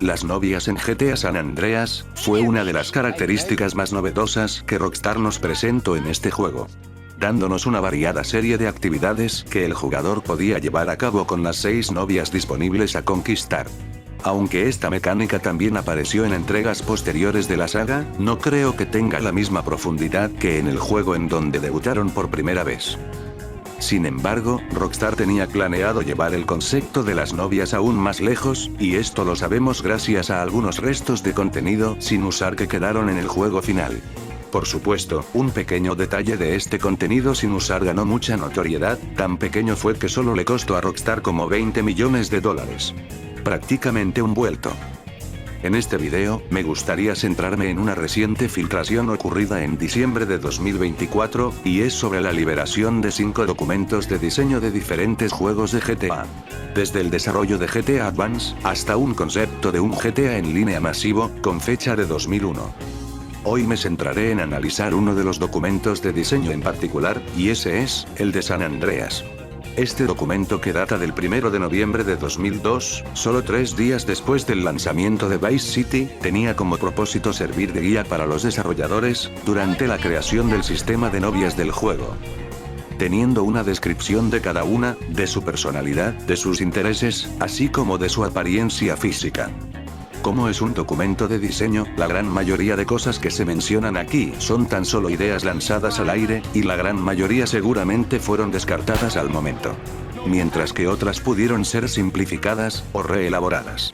Las novias en GTA San Andreas fue una de las características más novedosas que Rockstar nos presentó en este juego, dándonos una variada serie de actividades que el jugador podía llevar a cabo con las 6 novias disponibles a conquistar. Aunque esta mecánica también apareció en entregas posteriores de la saga, no creo que tenga la misma profundidad que en el juego en donde debutaron por primera vez. Sin embargo, Rockstar tenía planeado llevar el concepto de las novias aún más lejos, y esto lo sabemos gracias a algunos restos de contenido sin usar que quedaron en el juego final. Por supuesto, un pequeño detalle de este contenido sin usar ganó mucha notoriedad, tan pequeño fue que solo le costó a Rockstar como $20 millones. Prácticamente un vuelto. En este video, me gustaría centrarme en una reciente filtración ocurrida en diciembre de 2024, y es sobre la liberación de 5 documentos de diseño de diferentes juegos de GTA. Desde el desarrollo de GTA Advance, hasta un concepto de un GTA en línea masivo, con fecha de 2001. Hoy me centraré en analizar uno de los documentos de diseño en particular, y ese es, el de San Andreas. Este documento, que data del 1 de noviembre de 2002, solo 3 días después del lanzamiento de Vice City, tenía como propósito servir de guía para los desarrolladores, durante la creación del sistema de novias del juego. Teniendo una descripción de cada una, de su personalidad, de sus intereses, así como de su apariencia física. Como es un documento de diseño, la gran mayoría de cosas que se mencionan aquí son tan solo ideas lanzadas al aire, y la gran mayoría seguramente fueron descartadas al momento. Mientras que otras pudieron ser simplificadas, o reelaboradas.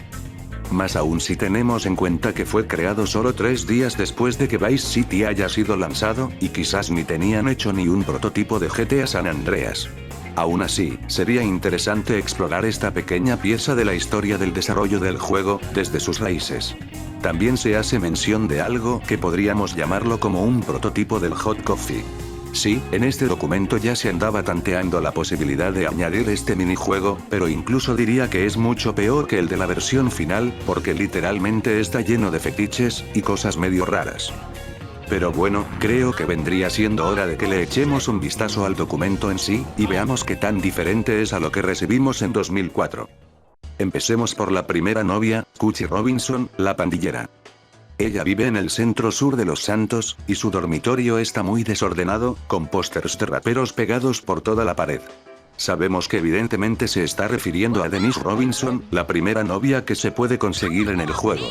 Más aún si tenemos en cuenta que fue creado solo 3 días después de que Vice City haya sido lanzado, y quizás ni tenían hecho ni un prototipo de GTA San Andreas. Aún así, sería interesante explorar esta pequeña pieza de la historia del desarrollo del juego, desde sus raíces. También se hace mención de algo que podríamos llamarlo como un prototipo del Hot Coffee. Sí, en este documento ya se andaba tanteando la posibilidad de añadir este minijuego, pero incluso diría que es mucho peor que el de la versión final, porque literalmente está lleno de fetiches y cosas medio raras. Pero bueno, creo que vendría siendo hora de que le echemos un vistazo al documento en sí, y veamos qué tan diferente es a lo que recibimos en 2004. Empecemos por la primera novia, Cuchi Robinson, la pandillera. Ella vive en el centro sur de Los Santos, y su dormitorio está muy desordenado, con pósters de raperos pegados por toda la pared. Sabemos que evidentemente se está refiriendo a Denise Robinson, la primera novia que se puede conseguir en el juego.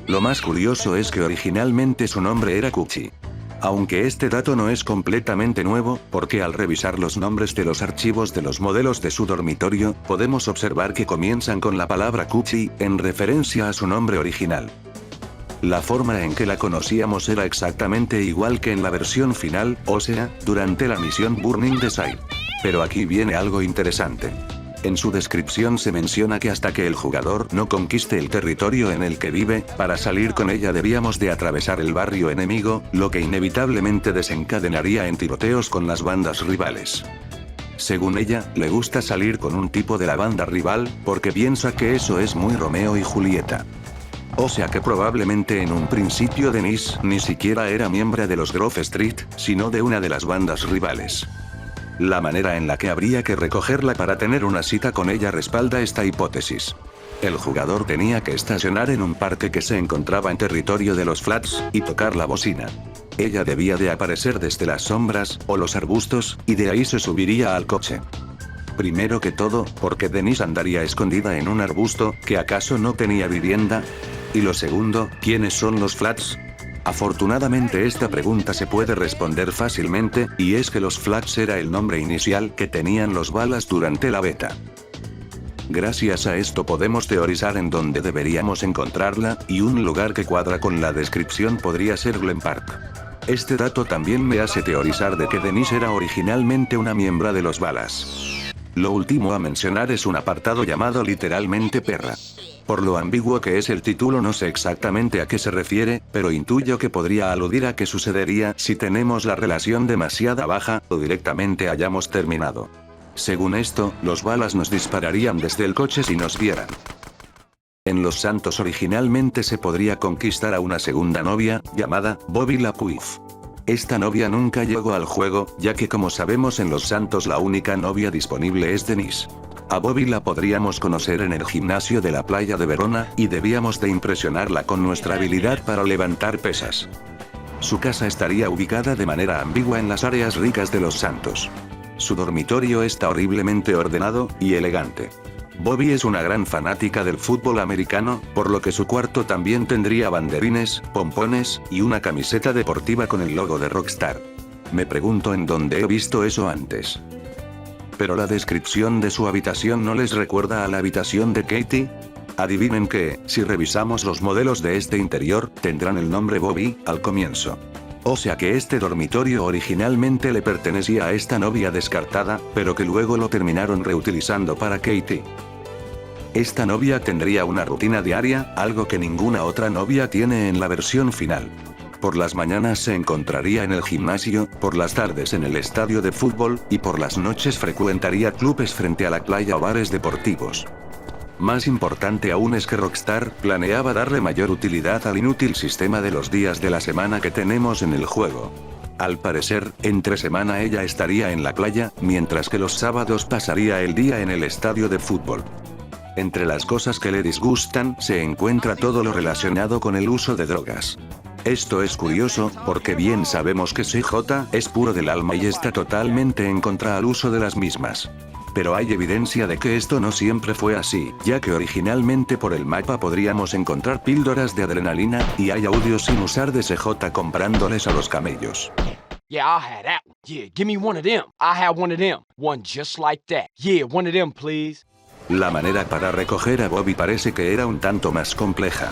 Lo más curioso es que originalmente su nombre era Cuchi. Aunque este dato no es completamente nuevo, porque al revisar los nombres de los archivos de los modelos de su dormitorio, podemos observar que comienzan con la palabra Cuchi, en referencia a su nombre original. La forma en que la conocíamos era exactamente igual que en la versión final, o sea, durante la misión Burning Desire. Pero aquí viene algo interesante. En su descripción se menciona que hasta que el jugador no conquiste el territorio en el que vive, para salir con ella debíamos de atravesar el barrio enemigo, lo que inevitablemente desencadenaría en tiroteos con las bandas rivales. Según ella, le gusta salir con un tipo de la banda rival, porque piensa que eso es muy Romeo y Julieta. O sea que probablemente en un principio Denise ni siquiera era miembro de los Grove Street, sino de una de las bandas rivales. La manera en la que habría que recogerla para tener una cita con ella respalda esta hipótesis. El jugador tenía que estacionar en un parque que se encontraba en territorio de los Flats, y tocar la bocina. Ella debía de aparecer desde las sombras, o los arbustos, y de ahí se subiría al coche. Primero que todo, porque Denise andaría escondida en un arbusto, que acaso no tenía vivienda. Y lo segundo, ¿quiénes son los Flats? Afortunadamente esta pregunta se puede responder fácilmente, y es que los Flats era el nombre inicial que tenían los balas durante la beta. Gracias a esto podemos teorizar en dónde deberíamos encontrarla, y un lugar que cuadra con la descripción podría ser Glen Park. Este dato también me hace teorizar de que Denise era originalmente una miembro de los balas. Lo último a mencionar es un apartado llamado literalmente perra. Por lo ambiguo que es el título no sé exactamente a qué se refiere, pero intuyo que podría aludir a qué sucedería si tenemos la relación demasiado baja, o directamente hayamos terminado. Según esto, los balas nos dispararían desde el coche si nos vieran. En Los Santos originalmente se podría conquistar a una segunda novia, llamada Bobby LaPuif. Esta novia nunca llegó al juego, ya que como sabemos en Los Santos la única novia disponible es Denise. A Bobby la podríamos conocer en el gimnasio de la playa de Verona, y debíamos de impresionarla con nuestra habilidad para levantar pesas. Su casa estaría ubicada de manera ambigua en las áreas ricas de Los Santos. Su dormitorio está horriblemente ordenado y elegante. Bobby es una gran fanática del fútbol americano, por lo que su cuarto también tendría banderines, pompones, y una camiseta deportiva con el logo de Rockstar. Me pregunto en dónde he visto eso antes. ¿Pero la descripción de su habitación no les recuerda a la habitación de Katie? Adivinen que, si revisamos los modelos de este interior, tendrán el nombre Bobby al comienzo. O sea que este dormitorio originalmente le pertenecía a esta novia descartada, pero que luego lo terminaron reutilizando para Katie. Esta novia tendría una rutina diaria, algo que ninguna otra novia tiene en la versión final. Por las mañanas se encontraría en el gimnasio, por las tardes en el estadio de fútbol, y por las noches frecuentaría clubes frente a la playa o bares deportivos. Más importante aún es que Rockstar planeaba darle mayor utilidad al inútil sistema de los días de la semana que tenemos en el juego. Al parecer, entre semana ella estaría en la playa, mientras que los sábados pasaría el día en el estadio de fútbol. Entre las cosas que le disgustan, se encuentra todo lo relacionado con el uso de drogas. Esto es curioso, porque bien sabemos que CJ es puro del alma y está totalmente en contra al uso de las mismas. Pero hay evidencia de que esto no siempre fue así, ya que originalmente por el mapa podríamos encontrar píldoras de adrenalina, y hay audios sin usar de CJ comprándoles a los camellos. Yeah, I'll have that one. Yeah, give me one of them. I'll have one of them. One just like that. Yeah, one of them, please. La manera para recoger a Bobby parece que era un tanto más compleja.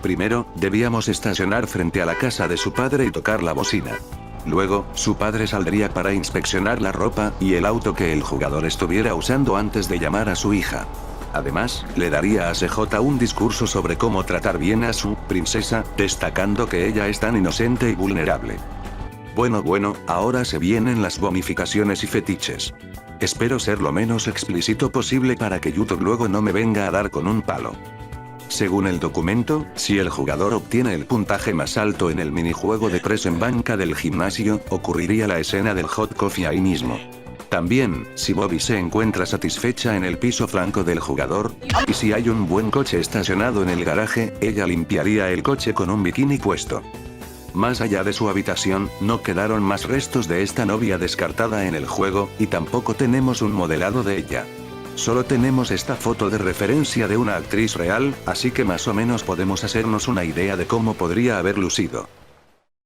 Primero, debíamos estacionar frente a la casa de su padre y tocar la bocina. Luego, su padre saldría para inspeccionar la ropa y el auto que el jugador estuviera usando antes de llamar a su hija. Además, le daría a CJ un discurso sobre cómo tratar bien a su princesa, destacando que ella es tan inocente y vulnerable. Bueno, ahora se vienen las momificaciones y fetiches. Espero ser lo menos explícito posible para que YouTube luego no me venga a dar con un palo. Según el documento, si el jugador obtiene el puntaje más alto en el minijuego de press en banca del gimnasio, ocurriría la escena del hot coffee ahí mismo. También, si Bobby se encuentra satisfecha en el piso flanco del jugador, y si hay un buen coche estacionado en el garaje, ella limpiaría el coche con un bikini puesto. Más allá de su habitación, no quedaron más restos de esta novia descartada en el juego, y tampoco tenemos un modelado de ella. Solo tenemos esta foto de referencia de una actriz real, así que más o menos podemos hacernos una idea de cómo podría haber lucido.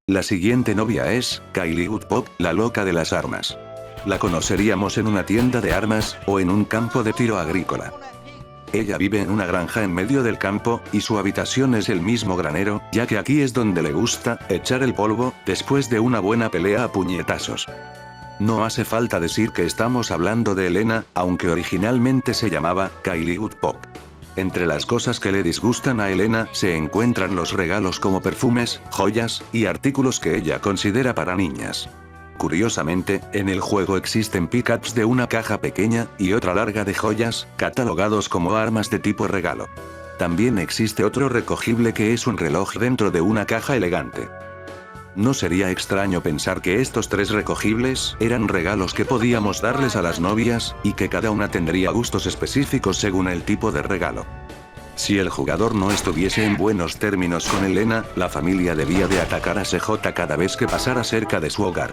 La siguiente novia es Kylie Woodpop, la loca de las armas. La conoceríamos en una tienda de armas, o en un campo de tiro agrícola. Ella vive en una granja en medio del campo, y su habitación es el mismo granero, ya que aquí es donde le gusta echar el polvo, después de una buena pelea a puñetazos. No hace falta decir que estamos hablando de Elena, aunque originalmente se llamaba Kylie Woodpop. Entre las cosas que le disgustan a Elena se encuentran los regalos como perfumes, joyas, y artículos que ella considera para niñas. Curiosamente, en el juego existen pickups de una caja pequeña, y otra larga de joyas, catalogados como armas de tipo regalo. También existe otro recogible que es un reloj dentro de una caja elegante. No sería extraño pensar que estos tres recogibles eran regalos que podíamos darles a las novias, y que cada una tendría gustos específicos según el tipo de regalo. Si el jugador no estuviese en buenos términos con Elena, la familia debía de atacar a CJ cada vez que pasara cerca de su hogar.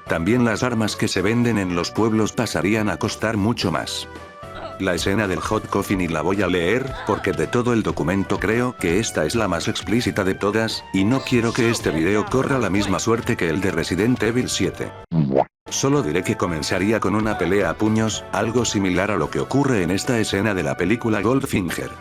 También las armas que se venden en los pueblos pasarían a costar mucho más. La escena del hot coffee ni la voy a leer, porque de todo el documento creo que esta es la más explícita de todas, y no quiero que este video corra la misma suerte que el de Resident Evil 7. Solo diré que comenzaría con una pelea a puños, algo similar a lo que ocurre en esta escena de la película Goldfinger.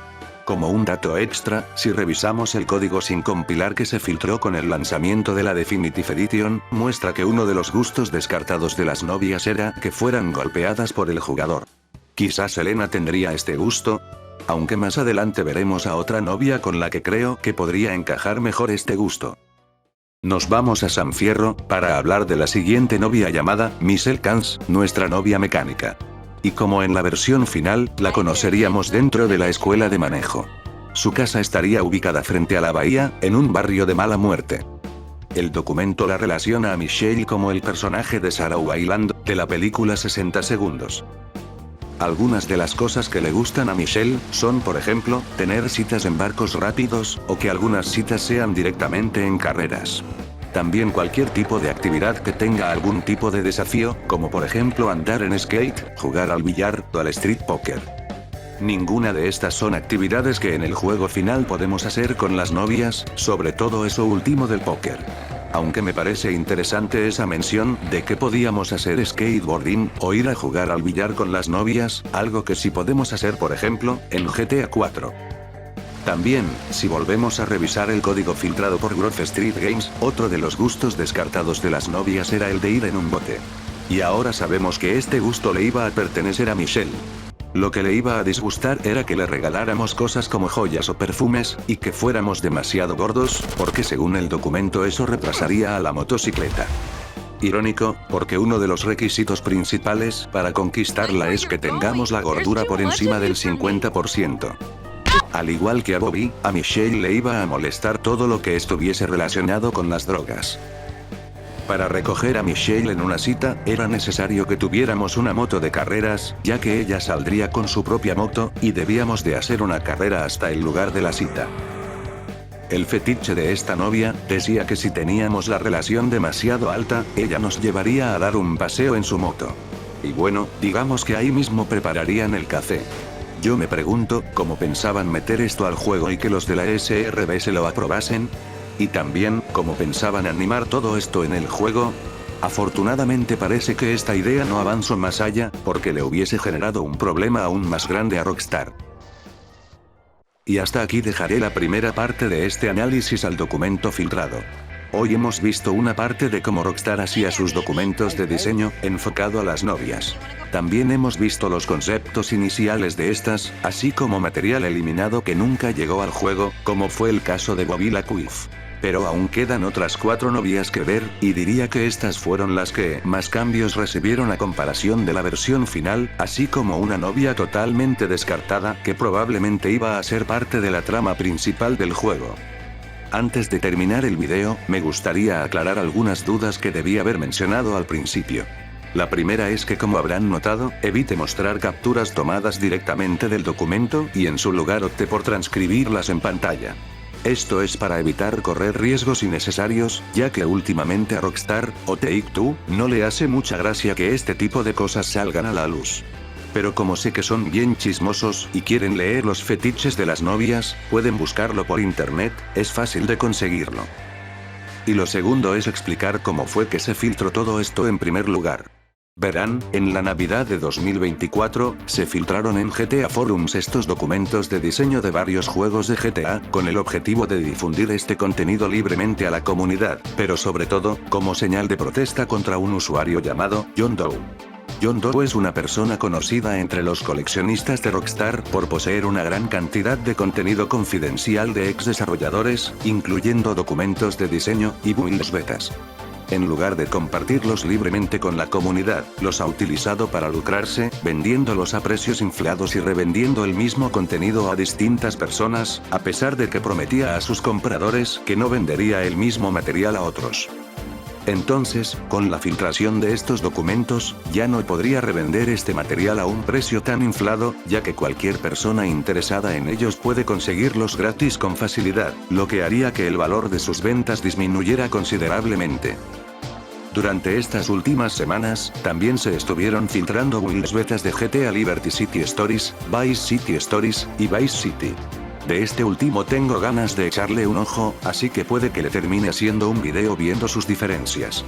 Como un dato extra, si revisamos el código sin compilar que se filtró con el lanzamiento de la Definitive Edition, muestra que uno de los gustos descartados de las novias era que fueran golpeadas por el jugador. Quizás Elena tendría este gusto, aunque más adelante veremos a otra novia con la que creo que podría encajar mejor este gusto. Nos vamos a San Fierro, para hablar de la siguiente novia llamada Michelle Kans, nuestra novia mecánica. Y como en la versión final, la conoceríamos dentro de la escuela de manejo. Su casa estaría ubicada frente a la bahía, en un barrio de mala muerte. El documento la relaciona a Michelle como el personaje de Sarah Wayland, de la película 60 segundos. Algunas de las cosas que le gustan a Michelle son, por ejemplo, tener citas en barcos rápidos, o que algunas citas sean directamente en carreras. También cualquier tipo de actividad que tenga algún tipo de desafío, como por ejemplo andar en skate, jugar al billar o al street poker. Ninguna de estas son actividades que en el juego final podemos hacer con las novias, sobre todo eso último del póker. Aunque me parece interesante esa mención de que podíamos hacer skateboarding o ir a jugar al billar con las novias, algo que sí podemos hacer por ejemplo, en GTA 4. También, si volvemos a revisar el código filtrado por Grove Street Games, otro de los gustos descartados de las novias era el de ir en un bote. Y ahora sabemos que este gusto le iba a pertenecer a Michelle. Lo que le iba a disgustar era que le regaláramos cosas como joyas o perfumes, y que fuéramos demasiado gordos, porque según el documento eso retrasaría a la motocicleta. Irónico, porque uno de los requisitos principales para conquistarla es que tengamos la gordura por encima del 50%. Al igual que a Bobby, a Michelle le iba a molestar todo lo que estuviese relacionado con las drogas. Para recoger a Michelle en una cita, era necesario que tuviéramos una moto de carreras, ya que ella saldría con su propia moto, y debíamos de hacer una carrera hasta el lugar de la cita. El fetiche de esta novia, decía que si teníamos la relación demasiado alta, ella nos llevaría a dar un paseo en su moto. Y bueno, digamos que ahí mismo prepararían el café. Yo me pregunto, ¿cómo pensaban meter esto al juego y que los de la SRB se lo aprobasen? Y también, ¿cómo pensaban animar todo esto en el juego? Afortunadamente parece que esta idea no avanzó más allá, porque le hubiese generado un problema aún más grande a Rockstar. Y hasta aquí dejaré la primera parte de este análisis al documento filtrado. Hoy hemos visto una parte de cómo Rockstar hacía sus documentos de diseño, enfocado a las novias. También hemos visto los conceptos iniciales de estas, así como material eliminado que nunca llegó al juego, como fue el caso de Bobby la Quiff. Pero aún quedan otras 4 novias que ver, y diría que estas fueron las que más cambios recibieron a comparación de la versión final, así como una novia totalmente descartada que probablemente iba a ser parte de la trama principal del juego. Antes de terminar el video, me gustaría aclarar algunas dudas que debí haber mencionado al principio. La primera es que, como habrán notado, evite mostrar capturas tomadas directamente del documento y en su lugar opté por transcribirlas en pantalla. Esto es para evitar correr riesgos innecesarios, ya que últimamente a Rockstar, o Take-Two, no le hace mucha gracia que este tipo de cosas salgan a la luz. Pero como sé que son bien chismosos y quieren leer los fetiches de las novias, pueden buscarlo por internet, es fácil de conseguirlo. Y lo segundo es explicar cómo fue que se filtró todo esto en primer lugar. Verán, en la Navidad de 2024, se filtraron en GTA Forums estos documentos de diseño de varios juegos de GTA, con el objetivo de difundir este contenido libremente a la comunidad, pero sobre todo, como señal de protesta contra un usuario llamado John Doe. John Doe es una persona conocida entre los coleccionistas de Rockstar por poseer una gran cantidad de contenido confidencial de ex desarrolladores, incluyendo documentos de diseño y builds betas. En lugar de compartirlos libremente con la comunidad, los ha utilizado para lucrarse, vendiéndolos a precios inflados y revendiendo el mismo contenido a distintas personas, a pesar de que prometía a sus compradores que no vendería el mismo material a otros. Entonces, con la filtración de estos documentos, ya no podría revender este material a un precio tan inflado, ya que cualquier persona interesada en ellos puede conseguirlos gratis con facilidad, lo que haría que el valor de sus ventas disminuyera considerablemente. Durante estas últimas semanas, también se estuvieron filtrando builds betas de GTA Liberty City Stories, Vice City Stories, y Vice City. De este último tengo ganas de echarle un ojo, así que puede que le termine haciendo un video viendo sus diferencias.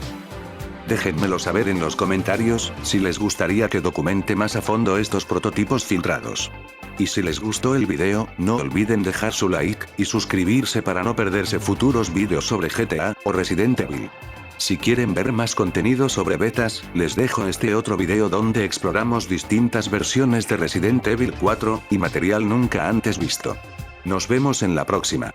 Déjenmelo saber en los comentarios, si les gustaría que documente más a fondo estos prototipos filtrados. Y si les gustó el video, no olviden dejar su like, y suscribirse para no perderse futuros vídeos sobre GTA, o Resident Evil. Si quieren ver más contenido sobre betas, les dejo este otro video donde exploramos distintas versiones de Resident Evil 4, y material nunca antes visto. Nos vemos en la próxima.